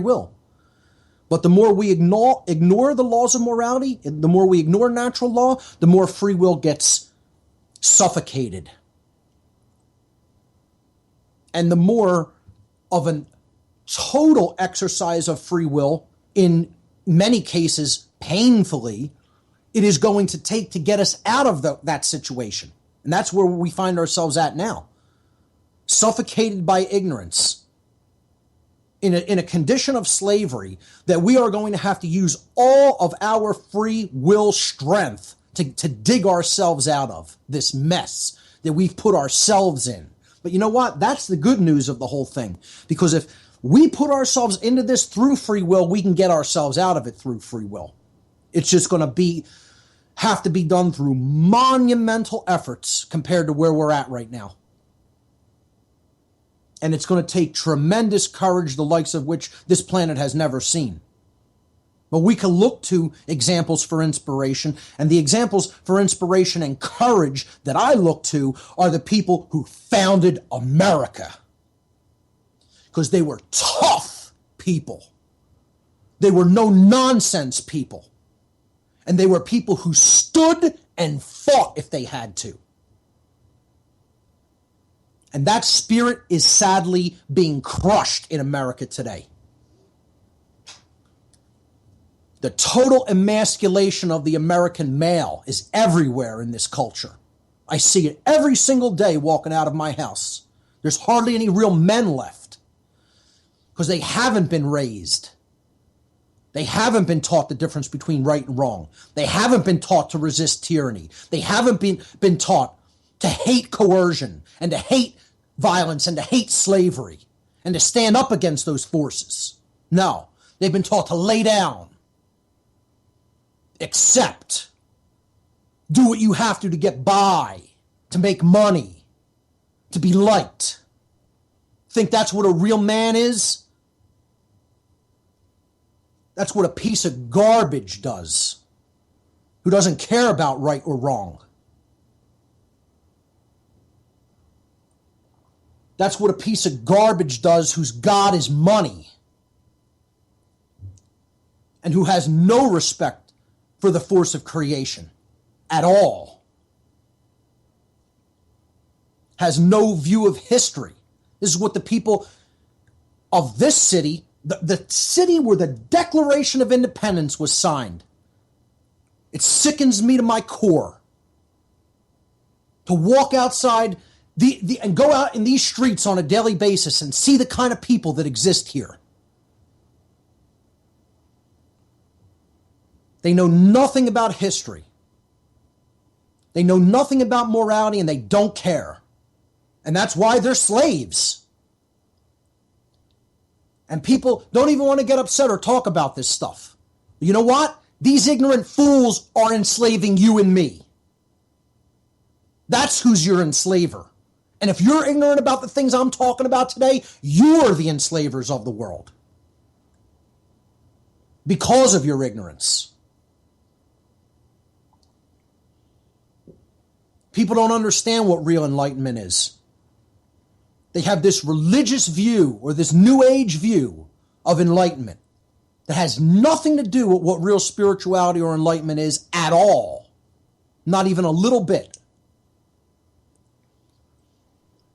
will. But the more we ignore the laws of morality, the more we ignore natural law, the more free will gets suffocated. And the more of a total exercise of free will, in many cases painfully, it is going to take to get us out of that situation. And that's where we find ourselves at now. Suffocated by ignorance. In a condition of slavery that we are going to have to use all of our free will strength to dig ourselves out of this mess that we've put ourselves in. But you know what? That's the good news of the whole thing. Because if we put ourselves into this through free will, we can get ourselves out of it through free will. It's just going to have to be done through monumental efforts compared to where we're at right now. And it's going to take tremendous courage, the likes of which this planet has never seen. But we can look to examples for inspiration, and the examples for inspiration and courage that I look to are the people who founded America. Because they were tough people. They were no-nonsense people. And they were people who stood and fought if they had to. And that spirit is sadly being crushed in America today. The total emasculation of the American male is everywhere in this culture. I see it every single day walking out of my house. There's hardly any real men left because they haven't been raised. They haven't been taught the difference between right and wrong. They haven't been taught to resist tyranny. They haven't been taught to hate coercion and to hate violence and to hate slavery and to stand up against those forces. No, they've been taught to lay down, accept, do what you have to get by, to make money, to be liked. Think that's what a real man is? That's what a piece of garbage does, who doesn't care about right or wrong. That's what a piece of garbage does whose God is money and who has no respect for the force of creation at all. Has no view of history. This is what the people of this city, the city where the Declaration of Independence was signed, it sickens me to my core to walk outside and go out in these streets on a daily basis and see the kind of people that exist here. They know nothing about history. They know nothing about morality, and they don't care. And that's why they're slaves. And people don't even want to get upset or talk about this stuff. You know what? These ignorant fools are enslaving you and me. That's who's your enslaver. And if you're ignorant about the things I'm talking about today, you're the enslavers of the world. Because of your ignorance. People don't understand what real enlightenment is. They have this religious view or this new age view of enlightenment that has nothing to do with what real spirituality or enlightenment is at all. Not even a little bit.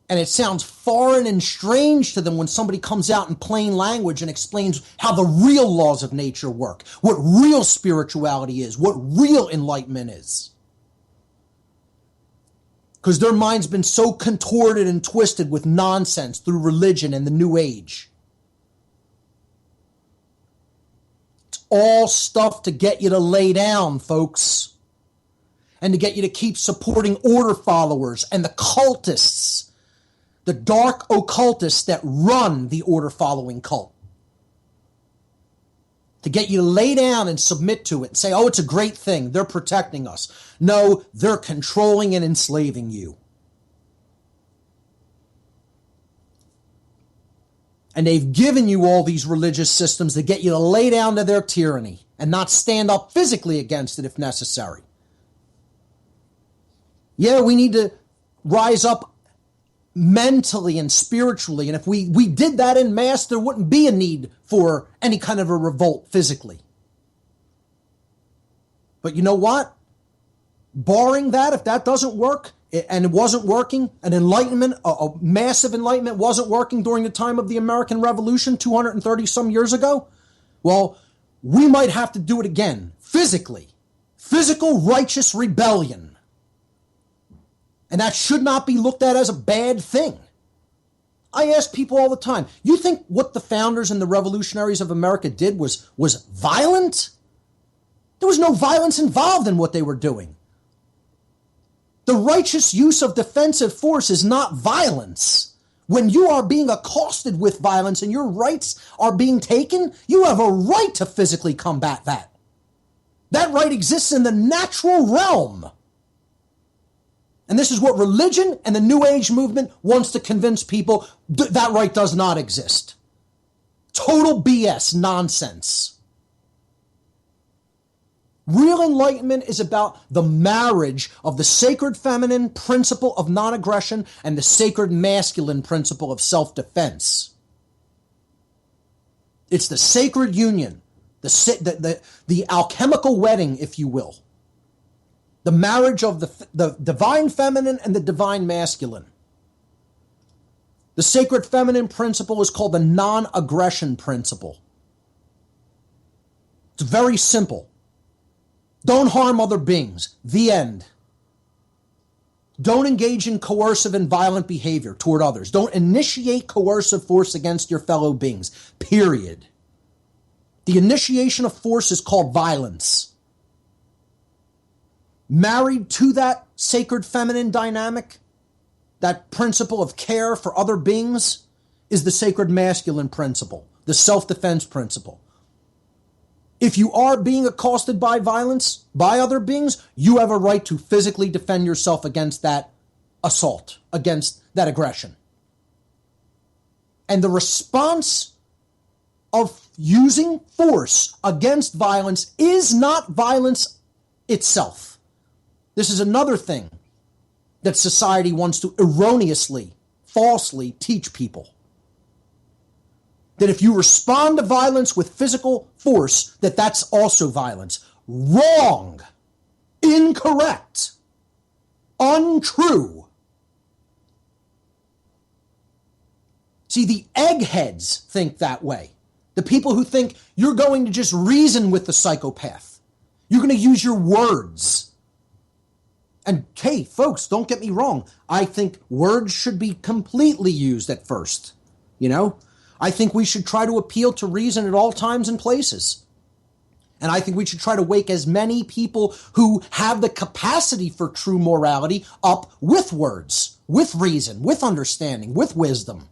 And it sounds foreign and strange to them when somebody comes out in plain language and explains how the real laws of nature work, what real spirituality is, what real enlightenment is. Because their mind's been so contorted and twisted with nonsense through religion and the New Age. It's all stuff to get you to lay down, folks. And to get you to keep supporting order followers and the cultists. The dark occultists that run the order-following cult. To get you to lay down and submit to it and say, oh, it's a great thing. They're protecting us. No, they're controlling and enslaving you. And they've given you all these religious systems to get you to lay down to their tyranny and not stand up physically against it if necessary. Yeah, we need to rise up mentally and spiritually. And if we did that in mass, there wouldn't be a need for any kind of a revolt physically. But you know what? Barring that, if that doesn't work, and it wasn't working, an enlightenment, a massive enlightenment wasn't working during the time of the American Revolution 230 some years ago, well, we might have to do it again, physically. Physical righteous rebellion. And that should not be looked at as a bad thing. I ask people all the time, you think what the founders and the revolutionaries of America did was violent? There was no violence involved in what they were doing. The righteous use of defensive force is not violence. When you are being accosted with violence and your rights are being taken, you have a right to physically combat that. That right exists in the natural realm. And this is what religion and the New Age movement wants to convince people that right does not exist. Total BS, nonsense. Real enlightenment is about the marriage of the sacred feminine principle of non-aggression and the sacred masculine principle of self-defense. It's the sacred union, the alchemical wedding, if you will. The marriage of the divine feminine and the divine masculine. The sacred feminine principle is called the non-aggression principle. It's very simple. Don't harm other beings. The end. Don't engage in coercive and violent behavior toward others. Don't initiate coercive force against your fellow beings. Period. The initiation of force is called violence. Married to that sacred feminine dynamic, that principle of care for other beings, is the sacred masculine principle, the self-defense principle. If you are being accosted by violence, by other beings, you have a right to physically defend yourself against that assault, against that aggression. And the response of using force against violence is not violence itself. This is another thing that society wants to erroneously, falsely teach people. That if you respond to violence with physical force, that's also violence. Wrong. Incorrect. Untrue. See, the eggheads think that way. The people who think you're going to just reason with the psychopath. You're going to use your words. And hey, folks, don't get me wrong. I think words should be completely used at first. You know? I think we should try to appeal to reason at all times and places. And I think we should try to wake as many people who have the capacity for true morality up with words, with reason, with understanding, with wisdom.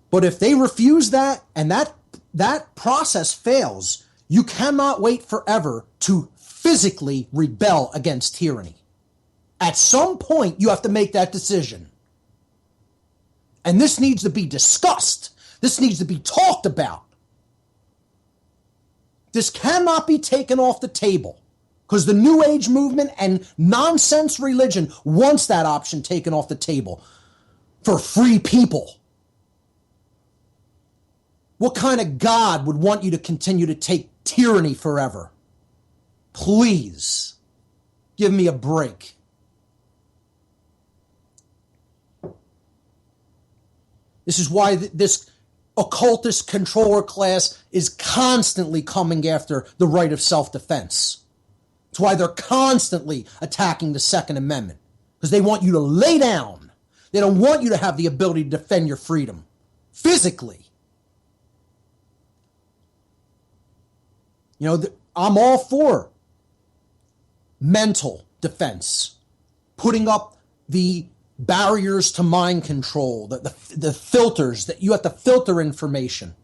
But if they refuse that and that process fails, you cannot wait forever to physically rebel against tyranny. At some point, you have to make that decision. And this needs to be discussed. This needs to be talked about. This cannot be taken off the table because the New Age movement and nonsense religion wants that option taken off the table for free people. What kind of God would want you to continue to take tyranny forever? Please, give me a break. This is why this occultist controller class is constantly coming after the right of self-defense. It's why they're constantly attacking the Second Amendment. Because they want you to lay down. They don't want you to have the ability to defend your freedom. Physically. You know, I'm all for mental defense. Putting up the barriers to mind control, the filters, that you have to filter information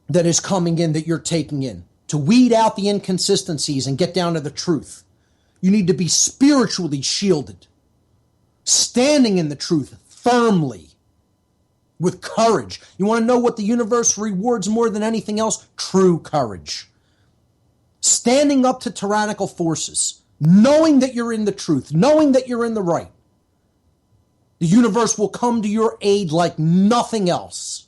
that is coming in, that you're taking in, to weed out the inconsistencies and get down to the truth. You need to be spiritually shielded, standing in the truth firmly, with courage. You want to know what the universe rewards more than anything else? True courage. Standing up to tyrannical forces. knowing that you're in the truth, knowing that you're in the right, the universe will come to your aid like nothing else.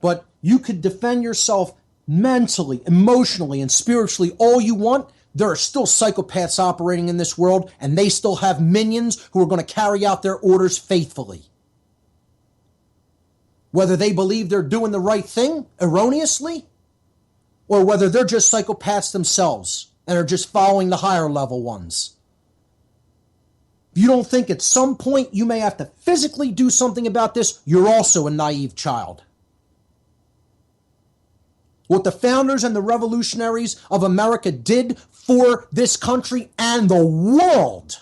But you could defend yourself mentally, emotionally, and spiritually all you want. There are still psychopaths operating in this world, and they still have minions who are going to carry out their orders faithfully. Whether they believe they're doing the right thing erroneously, or whether they're just psychopaths themselves and are just following the higher level ones. If you don't think at some point you may have to physically do something about this, you're also a naive child. What the founders and the revolutionaries of America did for this country and the world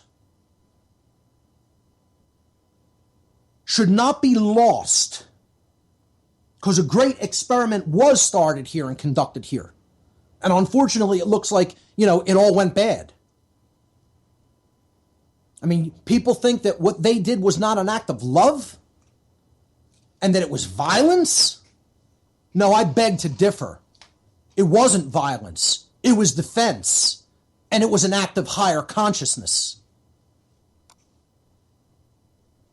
should not be lost, because a great experiment was started here and conducted here. And unfortunately, it looks like, it all went bad. I mean, people think that what they did was not an act of love and that it was violence. No, I beg to differ. It wasn't violence. It was defense. And it was an act of higher consciousness.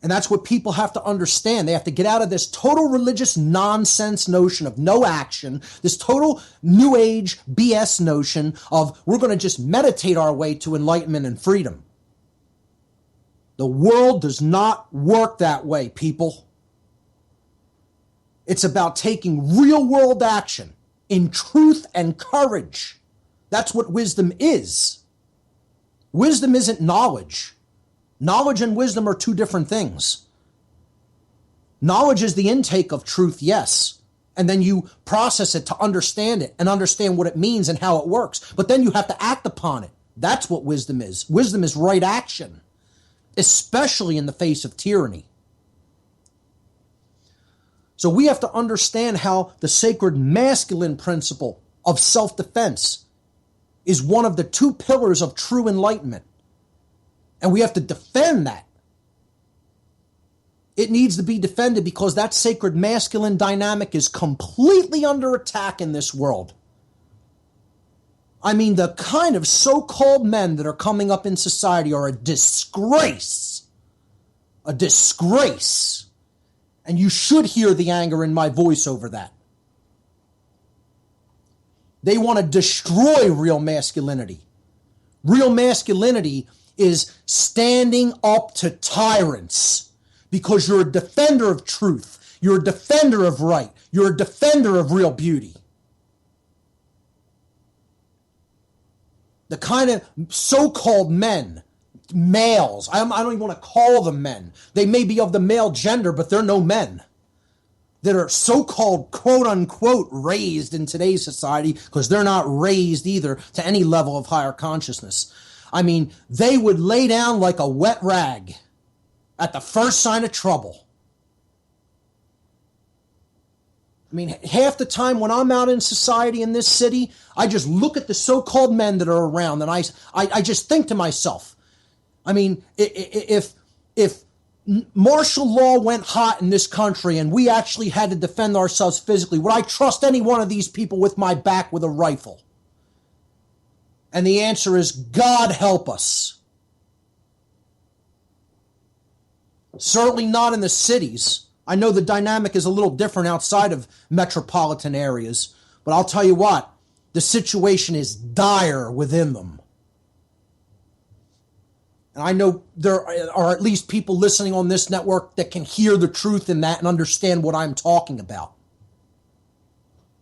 And that's what people have to understand. They have to get out of this total religious nonsense notion of no action, this total new age BS notion of we're going to just meditate our way to enlightenment and freedom. The world does not work that way, people. It's about taking real world action in truth and courage. That's what wisdom is. Wisdom isn't knowledge. Knowledge and wisdom are two different things. Knowledge is the intake of truth, yes. And then you process it to understand it and understand what it means and how it works. But then you have to act upon it. That's what wisdom is. Wisdom is right action, especially in the face of tyranny. So we have to understand how the sacred masculine principle of self-defense is one of the two pillars of true enlightenment. And we have to defend that. It needs to be defended because that sacred masculine dynamic is completely under attack in this world. I mean, the kind of so-called men that are coming up in society are a disgrace. A disgrace. And you should hear the anger in my voice over that. They want to destroy real masculinity. Real masculinity is standing up to tyrants because you're a defender of truth. You're a defender of right. You're a defender of real beauty. The kind of so-called men, males, I don't even want to call them men. They may be of the male gender, but they're no men. That are so-called, quote-unquote, raised in today's society, because they're not raised either to any level of higher consciousness. I mean, they would lay down like a wet rag at the first sign of trouble. I mean, half the time when I'm out in society in this city, I just look at the so-called men that are around, and I just think to myself, I mean, if martial law went hot in this country and we actually had to defend ourselves physically, would I trust any one of these people with my back with a rifle? And the answer is, God help us. Certainly not in the cities. I know the dynamic is a little different outside of metropolitan areas, but I'll tell you what, the situation is dire within them. And I know there are at least people listening on this network that can hear the truth in that and understand what I'm talking about.